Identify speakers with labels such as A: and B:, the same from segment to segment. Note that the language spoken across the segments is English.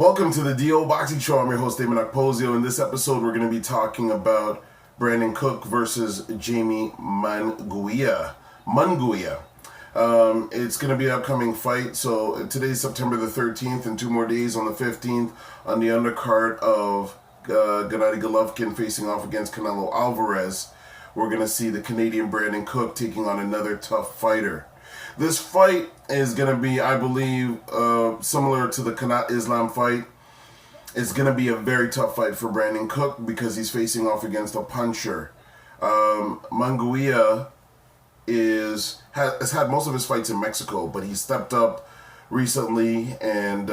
A: Welcome to the DO Boxing Show. I'm your host, Dameon Okposio. In this episode, we're going to be talking about Brandon Cook versus Jaime Munguia. It's going to be an upcoming fight. So today's September the 13th, and 2 more days on the 15th on the undercard of Gennady Golovkin facing off against Canelo Alvarez. We're going to see the Canadian Brandon Cook taking on another tough fighter. This fight is going to be, I believe, similar to the Kanat Islam fight. It's going to be a very tough fight for Brandon Cook because he's facing off against a puncher. Munguia has had most of his fights in Mexico, but he stepped up recently and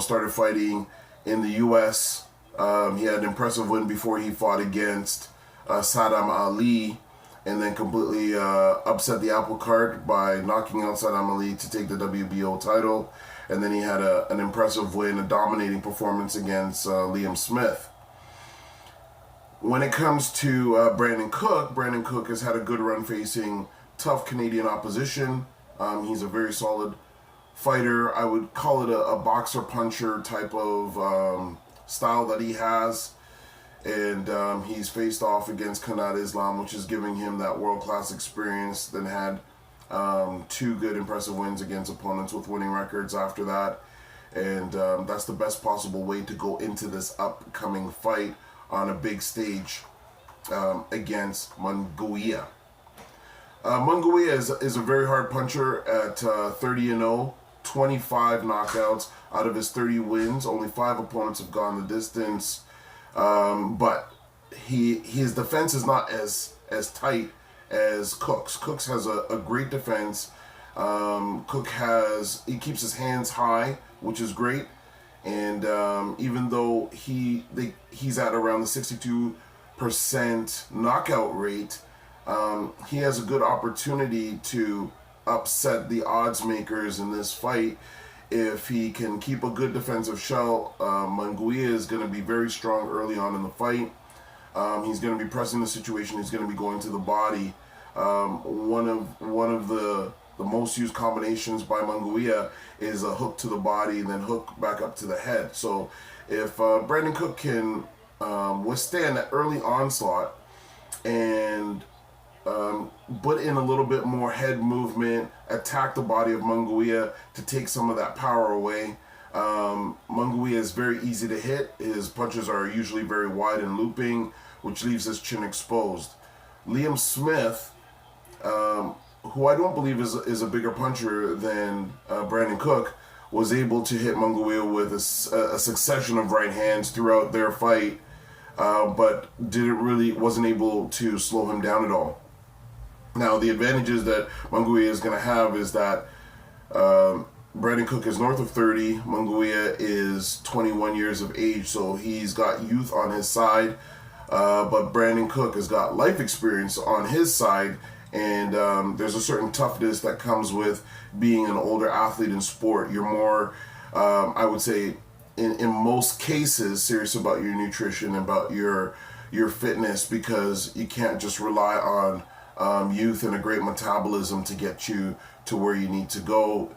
A: started fighting in the U.S. He had an impressive win before he fought against Sadam Ali, and then completely upset the apple cart by knocking out Sadam Ali to take the WBO title. And then he had an impressive win, a dominating performance against Liam Smith. When it comes to Brandon Cook has had a good run facing tough Canadian opposition. He's a very solid fighter. I would call it a boxer-puncher type of style that he has. And he's faced off against Kanat Islam, which is giving him that world-class experience. Then had 2 good, impressive wins against opponents with winning records after that. And that's the best possible way to go into this upcoming fight on a big stage against Munguia. Munguia is a very hard puncher at 30-0, 25 knockouts out of his 30 wins. Only 5 opponents have gone the distance. But his defense is not as tight as Cook's. Cook's has a great defense. He keeps his hands high, which is great. And even though he's at around the 62% knockout rate, he has a good opportunity to upset the odds makers in this fight. If he can keep a good defensive shell, Munguia is going to be very strong early on in the fight. He's going to be pressing the situation. He's going to be going to the body. One of the most used combinations by Munguia is a hook to the body, then hook back up to the head. So if Brandon Cook can withstand that early onslaught and put in a little bit more head movement, attack the body of Munguia to take some of that power away. Munguia is very easy to hit. His punches are usually very wide and looping, which leaves his chin exposed. Liam Smith, who I don't believe is a bigger puncher than Brandon Cook, was able to hit Munguia with a succession of right hands throughout their fight, but wasn't able to slow him down at all. Now, the advantages that Munguia is going to have is that Brandon Cook is north of 30. Munguia is 21 years of age, so he's got youth on his side. But Brandon Cook has got life experience on his side, and there's a certain toughness that comes with being an older athlete in sport. You're more, I would say, in most cases, serious about your nutrition, about your fitness, because you can't just rely on youth and a great metabolism to get you to where you need to go.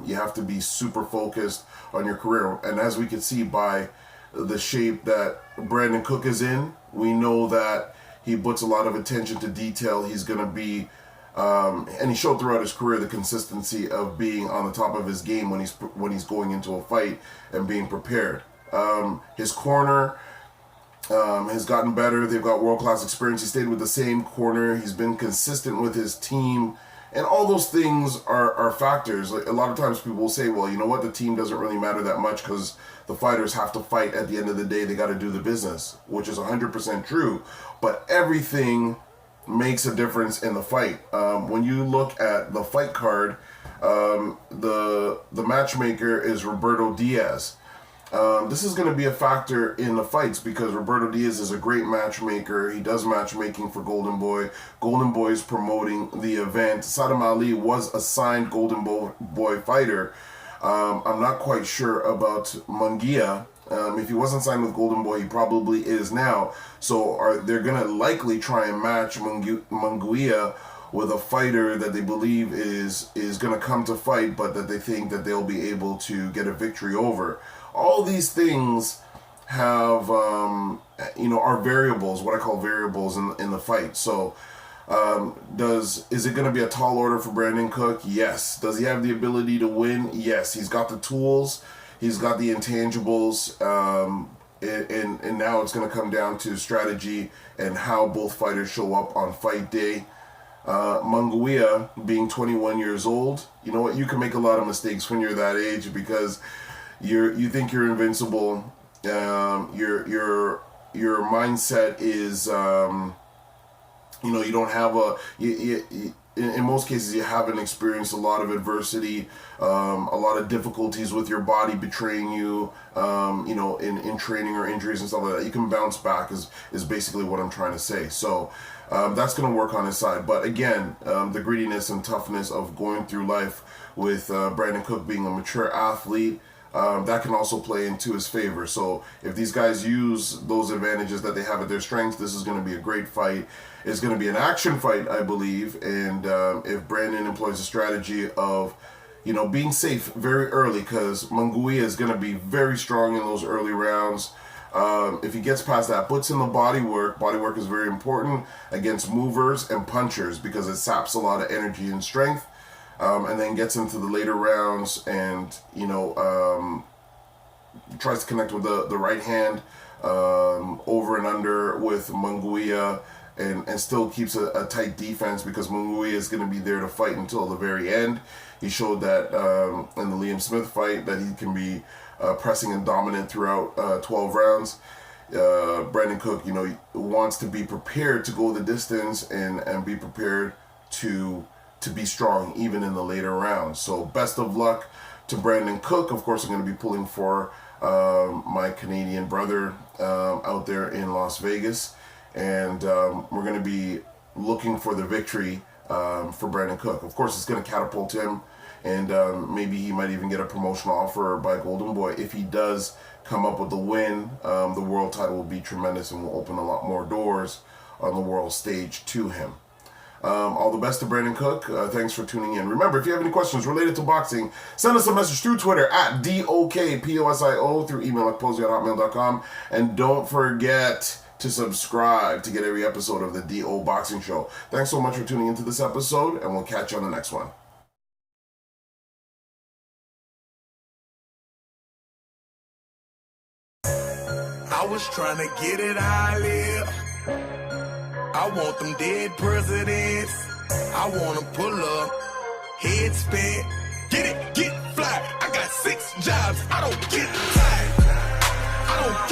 A: You have to be super focused on your career. And as we can see by the shape that Brandon Cook is in, we know that he puts a lot of attention to detail. He's going to be, and he showed throughout his career the consistency of being on the top of his game when he's going into a fight and being prepared. His corner has gotten better. They've got world-class experience. He stayed with the same corner. He's been consistent with his team. And all those things are factors. Like, a lot of times people will say, well, you know what, the team doesn't really matter that much because the fighters have to fight at the end of the day. They got to do the business, which is 100% true. But everything makes a difference in the fight. When you look at the fight card, the matchmaker is Roberto Diaz. This is going to be a factor in the fights because Roberto Diaz is a great matchmaker. He does matchmaking for Golden Boy. Golden Boy is promoting the event. Sadam Ali was a signed Golden Boy fighter. I'm not quite sure about Munguia. If he wasn't signed with Golden Boy, he probably is now. So they're going to likely try and match Munguia with a fighter that they believe is going to come to fight, but that they think that they'll be able to get a victory over. All these things have, are variables, what I call variables in the fight. So, is it going to be a tall order for Brandon Cook? Yes. Does he have the ability to win? Yes. He's got the tools. He's got the intangibles. And now it's going to come down to strategy and how both fighters show up on fight day. Munguia, being 21 years old, you know what? You can make a lot of mistakes when you're that age because you think you're invincible. Your mindset is, you don't have in most cases, you haven't experienced a lot of adversity, a lot of difficulties with your body betraying you, in training or injuries and stuff like that. You can bounce back is basically what I'm trying to say. So that's going to work on his side. But again, the grittiness and toughness of going through life with Brandon Cook being a mature athlete, that can also play into his favor. So if these guys use those advantages that they have at their strengths, this is going to be a great fight. It's going to be an action fight, I believe. And if Brandon employs a strategy of, being safe very early, because Munguia is going to be very strong in those early rounds. If he gets past that, puts in the body work is very important against movers and punchers because it saps a lot of energy and strength. And then gets into the later rounds and, tries to connect with the right hand over and under with Munguia and still keeps a tight defense because Munguia is going to be there to fight until the very end. He showed that in the Liam Smith fight that he can be pressing and dominant throughout 12 rounds. Brandon Cook, wants to be prepared to go the distance and be prepared to be strong even in the later rounds. So best of luck to Brandon Cook. Of course, I'm going to be pulling for my Canadian brother out there in Las Vegas. And we're going to be looking for the victory for Brandon Cook. Of course, it's going to catapult him. And maybe he might even get a promotional offer by Golden Boy. If he does come up with the win, the world title will be tremendous and will open a lot more doors on the world stage to him. All the best to Brandon Cook. Thanks for tuning in. Remember, if you have any questions related to boxing, send us a message through Twitter at DOKPOSIO, through email at okposio@hotmail.com. And don't forget to subscribe to get every episode of the DO Boxing Show. Thanks so much for tuning into this episode, and we'll catch you on the next one.
B: I was trying to get it how I live. I want them dead presidents. I want to pull up, head spin, get fly. I got 6 jobs. I don't get tired. I don't